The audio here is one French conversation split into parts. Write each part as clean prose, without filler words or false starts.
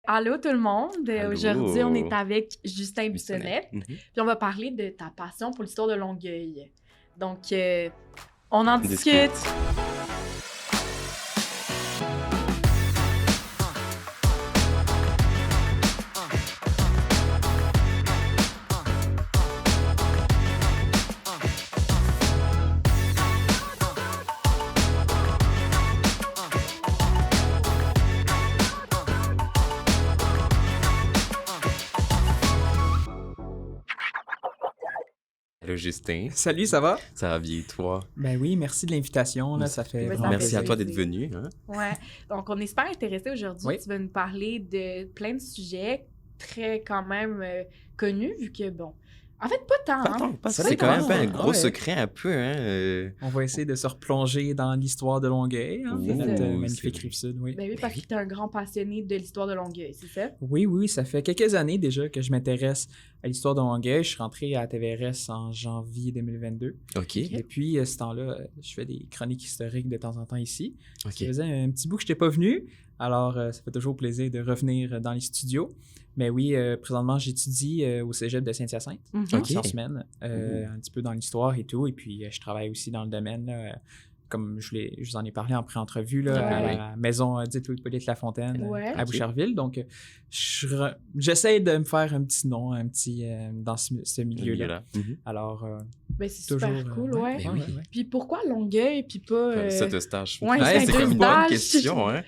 Allô tout le monde! Allô. Aujourd'hui, on est avec Justin Bissonnette. Bissonnette. Puis on va parler de ta passion pour l'histoire de Longueuil. Donc, on en discute! Allô Justin, Salut, ça va? ça va bien toi? Ben oui, merci de l'invitation, là, ça fait Ouais, vraiment ça Merci fait à toi d'être plaisir. venu. Hein? Ouais. Donc, on est super intéressés aujourd'hui. Oui. Tu vas nous parler de plein de sujets très quand même connus, vu que, bon... En fait, pas tant, Pas hein? tant, Ça c'est quand même dépend, pas un ouais. gros Ouais. secret un peu. On va essayer de se replonger dans l'histoire de Longueuil, hein, Ouh, notre c'est magnifique vrai. Rive-Sud, oui. Ben oui, parce que tu es un grand passionné de l'histoire de Longueuil, c'est ça? Oui, ça fait quelques années déjà que je m'intéresse à l'histoire de Longueuil. Je suis rentré à TVRS en janvier 2022. Ok, Depuis ce temps-là, je fais des chroniques historiques de temps en temps ici. Ça ok. faisait un petit bout que je n'étais pas venu, alors ça fait toujours plaisir de revenir dans les studios. Mais oui, présentement, j'étudie au cégep de Saint-Hyacinthe. Mhm. Ok. En semaine, un petit peu dans l'histoire et tout. Et puis, je travaille aussi dans le domaine, là, comme je vous en ai parlé en pré-entrevue, là, Ouais. à la maison dite Louis-Hippolyte Lafontaine Ouais. à Ok. Boucherville. Donc, j'essaie de me faire un petit nom, dans ce milieu-là. Là. Mhm. Alors, Ben, c'est toujours... super cool, ouais. Ben oui. Puis pourquoi Longueuil, puis pas... Comme ça de stage. ouais, c'est Saint-Eustache. comme une bonne question. Hein?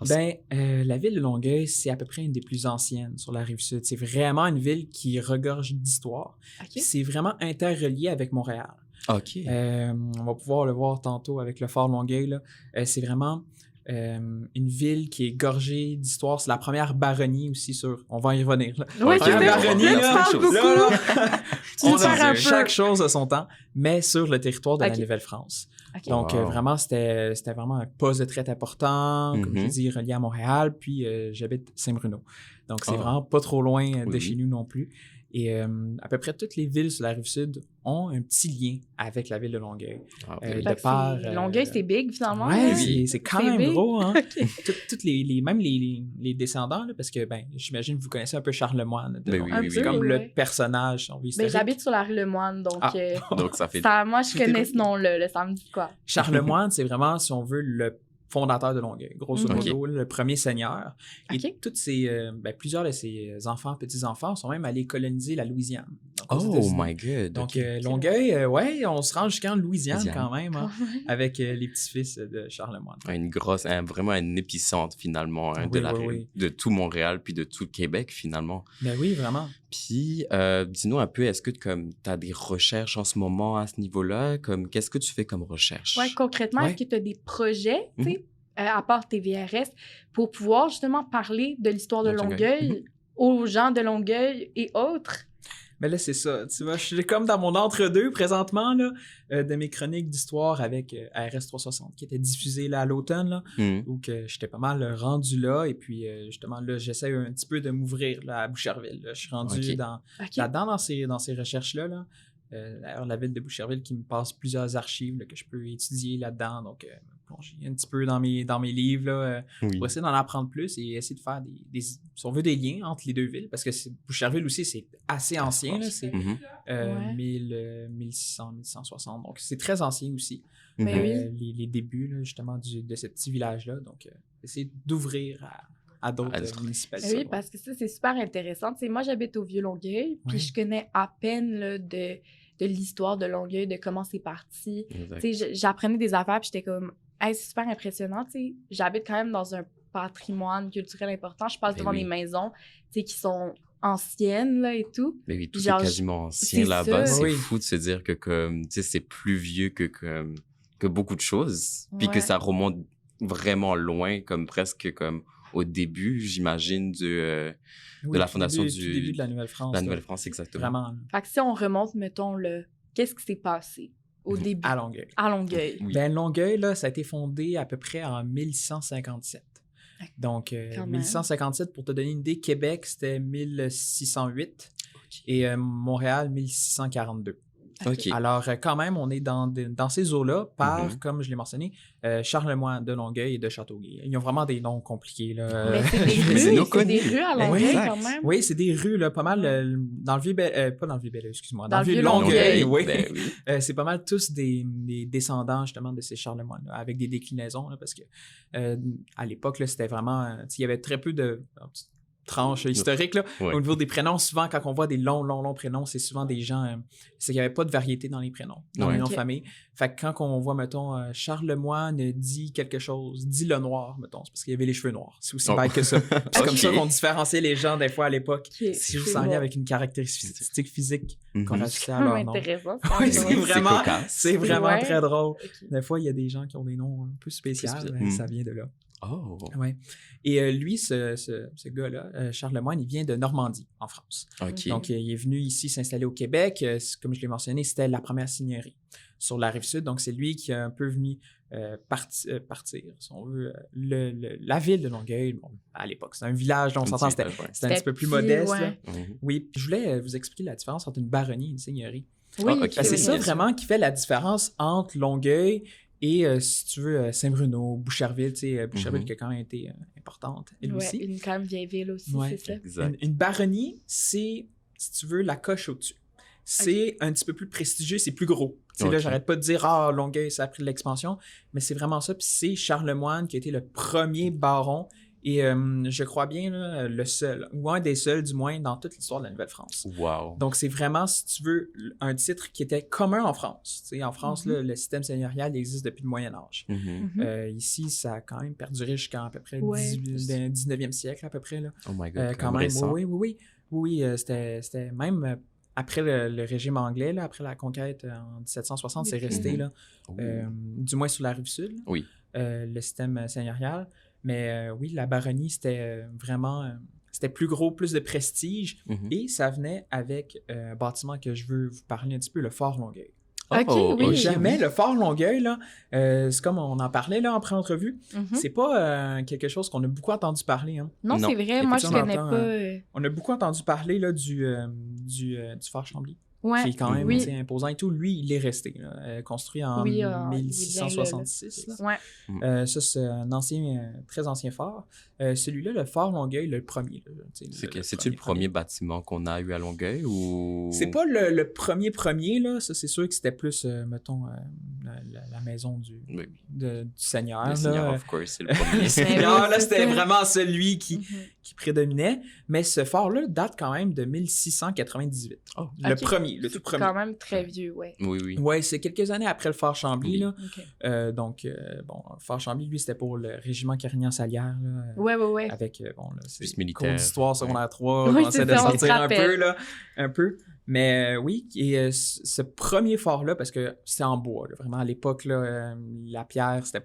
La ville de Longueuil, c'est à peu près une des plus anciennes sur la Rive-Sud. C'est vraiment une ville qui regorge d'histoire. OK. C'est vraiment interrelié avec Montréal. Ok. On va pouvoir le voir tantôt avec le Fort Longueuil, là. C'est vraiment une ville qui est gorgée d'histoire. C'est la première baronnie aussi sur... On va y revenir. Là. Ouais, Ok, c'est mais vrai, baronnie, on là, en parle chose. beaucoup. Là, Tu on nous perds un a peu. chaque chose à son temps, mais sur le territoire de Ok. la Nouvelle-France. OK. Donc, Wow. vraiment, c'était vraiment un poste de traite important, comme je Mhm. dis, relié à Montréal, puis j'habite Saint-Bruno. Donc, c'est Ah. vraiment pas trop loin de Oui, chez oui. nous non plus. Et à peu près toutes les villes sur la Rive-Sud ont un petit lien avec la ville de Longueuil. Ah, Euh, ben Fait de que par, Longueuil, c'est big, finalement. Ouais, là. oui. c'est quand C'est même big. gros, hein. OK. Toutes même les descendants, là, parce que, ben, j'imagine que vous connaissez un peu Charlemagne. Ben oui, Un oui, peu, C'est comme ouais. le personnage, on Ben, historique. j'habite sur la rue Lemoine, donc... Ah. Donc ça fait. moi, je C'était connais cool. ce nom-là, là, ça me dit quoi? Charlemagne, c'est vraiment, si on veut, le fondateur de Longueuil, grosso Mhm. modo, le premier seigneur. Et Ok. toutes plusieurs de ses enfants, petits-enfants, sont même allés coloniser la Louisiane. Donc, aux Oh États-Unis. my god. Donc, ok. Longueuil, ouais, on se rend jusqu'en Louisiane Louisiane. quand même, hein, avec les petits-fils de Charlemagne. Vraiment un épicentre finalement hein, Oui, oui. de tout Montréal puis de tout le Québec finalement. Ben oui, vraiment. Puis, dis-nous un peu, est-ce que tu as des recherches en ce moment à ce niveau-là? Comme, qu'est-ce que tu fais comme recherche? Ouais, concrètement, Ouais. est-ce que tu as des projets, tu sais, à part tes VRS, pour pouvoir justement parler de l'histoire de De Longueuil. Longueuil aux gens de Longueuil et autres? Mais là, c'est ça. Tu vois, je suis comme dans mon entre-deux présentement, là, de mes chroniques d'histoire avec RS 360 qui était diffusée là, à l'automne, là, Mhm. où que j'étais pas mal rendu là. Et puis, justement, là, j'essaie un petit peu de m'ouvrir là, à Boucherville. Là. Je suis rendu Ok. OK. là-dedans dans ces recherches-là. Là. D'ailleurs, la ville de Boucherville qui me passe plusieurs archives là, que je peux étudier là-dedans. Donc, me plonger un petit peu dans mes livres là, Oui. pour essayer d'en apprendre plus et essayer de faire si on veut, des liens entre les deux villes. Parce que Boucherville aussi, c'est assez ancien. Là, c'est Mhm. Ouais. 1600, 1160. Donc, c'est très ancien aussi. Mais Mhm. oui. Les débuts, là, justement, de ce petit village-là. Donc, essayer d'ouvrir à d'autres À d'autres. municipalités. Ben oui, parce que ça, c'est super intéressant. Tu sais, moi, j'habite au Vieux-Longueuil, puis Ouais. je connais à peine là, de l'histoire de Longueuil, de comment c'est parti. Exact. Tu sais, j'apprenais des affaires, puis j'étais comme, hey, c'est super impressionnant. Tu sais, j'habite quand même dans un patrimoine culturel important. Je passe Ben devant oui. des maisons, tu sais, qui sont anciennes, là, et tout. Mais oui, tout Genre, est quasiment ancien c'est là-bas. ça. C'est Oui. fou de se dire que comme, tu sais, c'est plus vieux que beaucoup de choses. Puis Ouais. que ça remonte vraiment loin, comme presque comme au début, j'imagine, de la fondation tout début de la Nouvelle-France. la là. Nouvelle-France, exactement. Vraiment, là, Fait que si on remonte, mettons, qu'est-ce qui s'est passé au Mhm. début à Longueuil. à Longueuil? Oui. Ben, Longueuil, là, ça a été fondé à peu près en 1657. Donc, Quand même. 1657, pour te donner une idée, Québec, c'était 1608 et Montréal, 1642. OK. Alors, quand même, on est dans ces eaux-là par, Mhm. comme je l'ai mentionné, Charlemagne de Longueuil et de Châteauguay. Ils ont vraiment des noms compliqués. Là. Mais c'est des C'est rues, nos c'est connus. des rues à Longueuil Exact. quand même. Oui, c'est des rues, là, pas mal dans le vieux pas dans le vieux Belleuil, excuse-moi, dans le vieux Longueuil. Longueuil, oui. Ben oui. C'est pas mal tous des descendants, justement, de ces Charlemagne, là, avec des déclinaisons, là, parce que à l'époque, là, c'était vraiment... il y avait très peu de tranches historiques, là. Ouais. Au niveau des prénoms, souvent, quand on voit des longs prénoms, c'est souvent des gens... c'est qu'il n'y avait pas de variété dans les prénoms, dans Ouais. les noms Ok. de famille. Fait que quand on voit, mettons, Charlemagne dit quelque chose, dit le noir, mettons, c'est parce qu'il y avait les cheveux noirs. C'est aussi Oh. bête que ça. C'est comme ça Ok. qu'on différenciait les gens, des fois, à l'époque. Ok, C'est juste je en lien vois. avec une caractéristique physique qu'on Mhm. associait à Quand leur même nom. intéressant. Oui, c'est vraiment, cocasse. c'est vraiment Ouais. très drôle. Ok. Des fois, il y a des gens qui ont des noms un peu spéciaux, spécial. mais ça vient de là. Oh. Ouais. Et lui, ce gars-là, Charlemagne, il vient de Normandie, en France. OK. Donc, il est venu ici s'installer au Québec. Comme je l'ai mentionné, c'était la première seigneurie sur la Rive-Sud. Donc, c'est lui qui a un peu venu partir, si on veut, la ville de Longueuil. Bon, à l'époque, c'est un village, là, on s'entend, c'était Ouais. un petit peu plus petit, modeste. ouais. Là. Mhm. Oui, je voulais vous expliquer la différence entre une baronnie et une seigneurie. Oui, Ah, ok. Ben, c'est oui, ça bien sûr. vraiment qui fait la différence entre Longueuil et, si tu veux, Saint-Bruno, Boucherville. Tu sais, Boucherville Mhm. qui a quand même été importante, elle Ouais, aussi. une quand même vieille ville aussi, Ouais. c'est ça. Exact. Une baronnie, c'est, si tu veux, la coche au-dessus. C'est un petit peu plus prestigieux, c'est plus gros. Tu sais, là, Ok. j'arrête pas de dire « Ah, Longueuil, ça a pris de l'expansion », mais c'est vraiment ça. Puis c'est Charlemagne qui a été le premier baron et je crois bien là, le seul, ou un des seuls du moins, dans toute l'histoire de la Nouvelle-France. Wow. Donc, c'est vraiment, si tu veux, un titre qui était commun en France. Tu sais, en France, là, le système seigneurial il existe depuis le Moyen Âge. Mhm. Mhm. Ici, ça a quand même perduré jusqu'à à peu près Ouais. le 19e siècle, à peu près. Là. Oh my God. Quand même, oui, c'était même après le régime anglais, là, après la conquête en 1760, c'est Ok. resté, là, Oh. du moins sur la Rive-Sud, là, Oui. le système seigneurial. Mais oui, la baronnie, c'était vraiment... c'était plus gros, plus de prestige, Mhm. et ça venait avec un bâtiment que je veux vous parler un petit peu, le Fort Longueuil. Ok, Oh, oui. ok, Jamais, le Fort Longueuil, là, c'est comme on en parlait là, en pré-entrevue, Mhm. c'est pas quelque chose qu'on a beaucoup entendu parler. Hein. Non, Non, c'est vrai, moi je effectivement, connais on pas. entend, On a beaucoup entendu parler là, du Fort Chambly, Ouais. qui est quand même Oui. tu sais, imposant et tout. Lui, il est resté, là, construit en Oui, il est 1666. là. Ouais. Ça, c'est un ancien, très ancien fort. Celui-là, le Fort Longueuil, le premier. Là, tu sais, C'est-tu le premier bâtiment qu'on a eu à Longueuil ou... C'est pas le premier, là. Ça, c'est sûr que c'était plus, mettons, la maison Oui. du Seigneur. Le là. Seigneur, of course, c'est le premier. Le Seigneur, oui, là, c'est c'était ça. vraiment celui qui Mhm. prédominait. Mais ce fort-là date quand même de 1698. Oh. Le Ok. premier, le tout C'est premier. quand même très vieux, ouais. Oui, oui. Ouais, c'est quelques années après le Fort Chambly, Oui. là. Ok. Donc, bon, Fort Chambly, lui, c'était pour le régiment Carignan-Salière, là. Ouais, ouais, ouais. Avec, bon, là, c'est Plus militaire. cours d'histoire secondaire 3, Oui, on essaie c'est de ça, on se sortir un rappelle. peu, là, un peu. Mais oui, et ce premier fort-là, parce que c'était en bois, là, vraiment, à l'époque, là, la pierre, c'était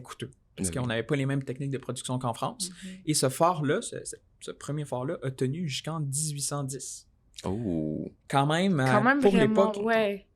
coûteux, parce Oui. qu'on n'avait pas les mêmes techniques de production qu'en France. Mhm. Et ce fort-là, ce premier fort-là, a tenu jusqu'en 1810. Oh. Quand même, Quand même pour vraiment, l'époque. ouais.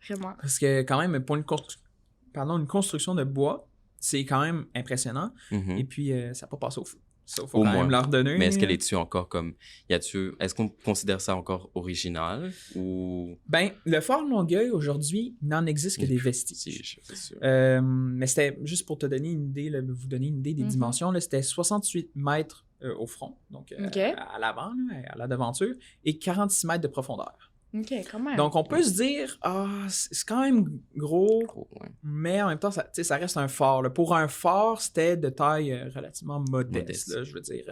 Vraiment. Parce que quand même, pour une construction de bois, c'est quand même impressionnant. Mhm. Et puis, ça n'a pas passé au feu. Ça, faut Au quand moins. même leur donner. Mais est-ce qu'elle est-tu encore comme... Est-ce qu'on considère ça encore original ou... Ben, le Fort Longueuil, aujourd'hui, il n'en existe que des vestiges. C'est sûr. Mais c'était, juste pour te donner une idée, là, vous donner une idée des Mhm. dimensions, là, c'était 68 mètres au front, donc Ok. à l'avant, là, à la devanture, et 46 mètres de profondeur. Ok, quand même. Donc, on peut se dire, c'est quand même gros, Gros, ouais. mais en même temps, ça, tu sais, ça reste un fort. Là. Pour un fort, c'était de taille relativement modeste. Modeste. Là, je veux dire,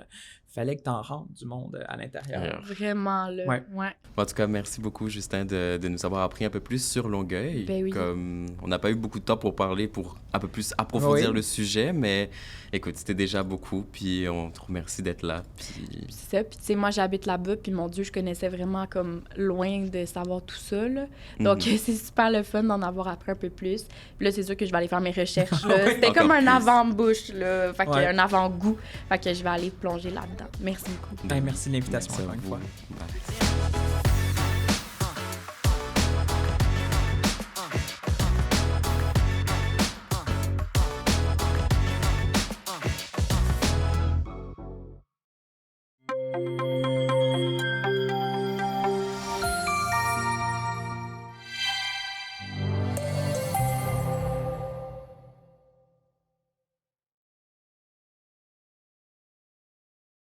fallait que tu en rentres du monde à l'intérieur. Vraiment, là. Ouais. Ouais. En tout cas, merci beaucoup, Justin, de nous avoir appris un peu plus sur Longueuil. Ben oui. Comme on n'a pas eu beaucoup de temps pour parler, pour un peu plus approfondir Oui. le sujet, mais écoute, c'était déjà beaucoup, puis on te remercie d'être là. Puis... C'est ça. Puis, tu sais, moi, j'habite là-bas, puis mon Dieu, je connaissais vraiment comme loin de savoir tout ça, là. Donc, Mhm. c'est super le fun d'en avoir appris un peu plus. Puis là, c'est sûr que je vais aller faire mes recherches, là. Ouais, C'était encore comme un plus. avant-bouche, là. Fait que, Ouais. un avant-goût. Fait que je vais aller plonger là-dedans. Merci beaucoup. Ben, merci de l'invitation, Merci à encore une vous. fois. Bye.